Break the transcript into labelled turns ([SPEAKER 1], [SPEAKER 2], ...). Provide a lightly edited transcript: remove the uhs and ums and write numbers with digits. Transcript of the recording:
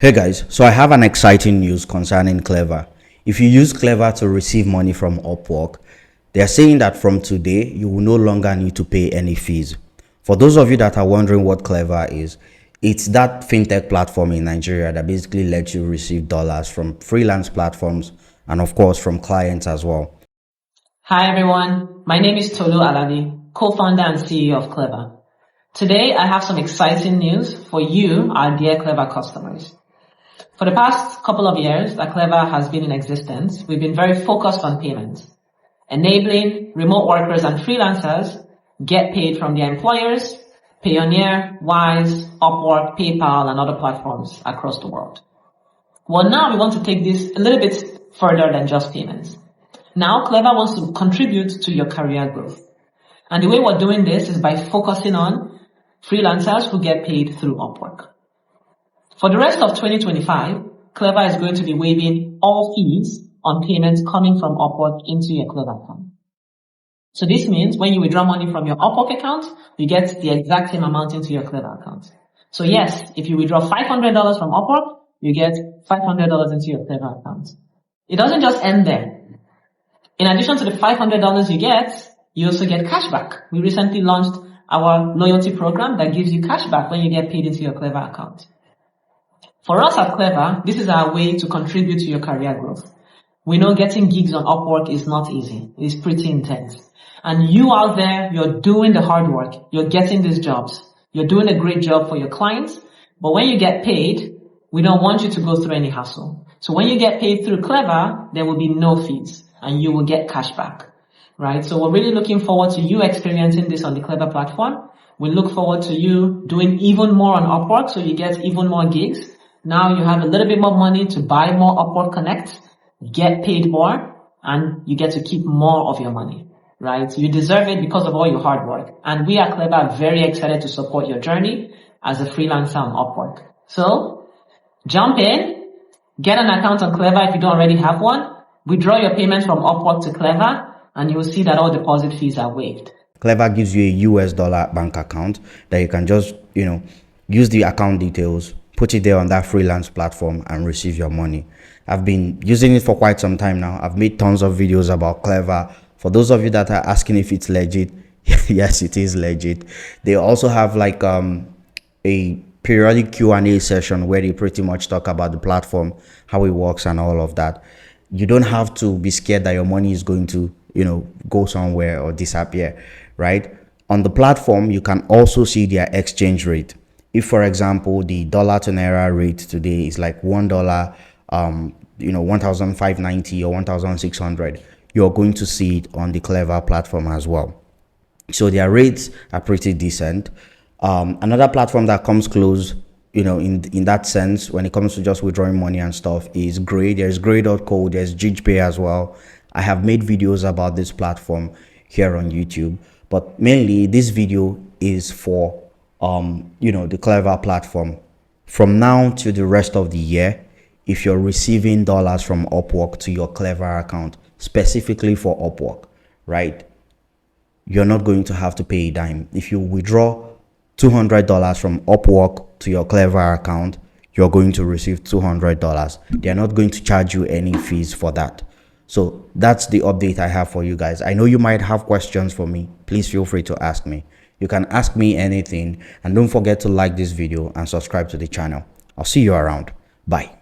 [SPEAKER 1] Hey guys, so I have an exciting news concerning Cleva. If you use Cleva to receive money from Upwork, they are saying that from today, you will no longer need to pay any fees. For those of you that are wondering what Cleva is, it's that fintech platform in Nigeria that basically lets you receive dollars from freelance platforms and of course from clients as well.
[SPEAKER 2] Hi everyone, my name is Tolu Alabi, co-founder and CEO of Cleva. Today I have some exciting news for you, our dear Cleva customers. For the past couple of years that Cleva has been in existence, we've been very focused on payments, enabling remote workers and freelancers get paid from their employers, Payoneer, Wise, Upwork, PayPal, and other platforms across the world. Well, now we want to take this a little bit further than just payments. Now Cleva wants to contribute to your career growth. And the way we're doing this is by focusing on freelancers who get paid through Upwork. For the rest of 2025, Cleva is going to be waiving all fees on payments coming from Upwork into your Cleva account. So this means when you withdraw money from your Upwork account, you get the exact same amount into your Cleva account. So yes, if you withdraw $500 from Upwork, you get $500 into your Cleva account. It doesn't just end there. In addition to the $500 you get, you also get cashback. We recently launched our loyalty program that gives you cashback when you get paid into your Cleva account. For us at Cleva, this is our way to contribute to your career growth. We know getting gigs on Upwork is not easy. It's pretty intense. And you out there, you're doing the hard work. You're getting these jobs. You're doing a great job for your clients. But when you get paid, we don't want you to go through any hassle. So when you get paid through Cleva, there will be no fees and you will get cashback, right? So we're really looking forward to you experiencing this on the Cleva platform. We look forward to you doing even more on Upwork so you get even more gigs. Now you have a little bit more money to buy more Upwork Connect, get paid more, and you get to keep more of your money, right? You deserve it because of all your hard work. And we at Cleva are very excited to support your journey as a freelancer on Upwork. So jump in, get an account on Cleva if you don't already have one, withdraw your payments from Upwork to Cleva, and you will see that all deposit fees are waived.
[SPEAKER 1] Cleva gives you a US dollar bank account that you can just, use the account details, put it there on that freelance platform and receive your money. I've been using it for quite some time now. I've made tons of videos about Cleva. For those of you that are asking if it's legit, yes, it is legit. They also have like a periodic Q&A session where they pretty much talk about the platform, how it works and all of that. You don't have to be scared that your money is going to, go somewhere or disappear, right? On the platform, you can also see their exchange rate. If, for example, the dollar to naira rate today is like $1, 1,590 or 1,600, you're going to see it on the Cleva platform as well. So their rates are pretty decent. Another platform that comes close, in that sense, when it comes to just withdrawing money and stuff, is Gray. There's Gray.co, there's GPay as well. I have made videos about this platform here on YouTube, but mainly this video is for the Cleva platform. From now to the rest of the year, if you're receiving dollars from Upwork to your Cleva account, specifically for Upwork, right, you're not going to have to pay a dime. If you withdraw $200 from Upwork to your Cleva account, you're going to receive $200. They're not going to charge you any fees for that. So that's the update I have for you guys. I know you might have questions for me. Please feel free to ask me. You can ask me anything, and don't forget to like this video and subscribe to the channel. I'll see you around. Bye.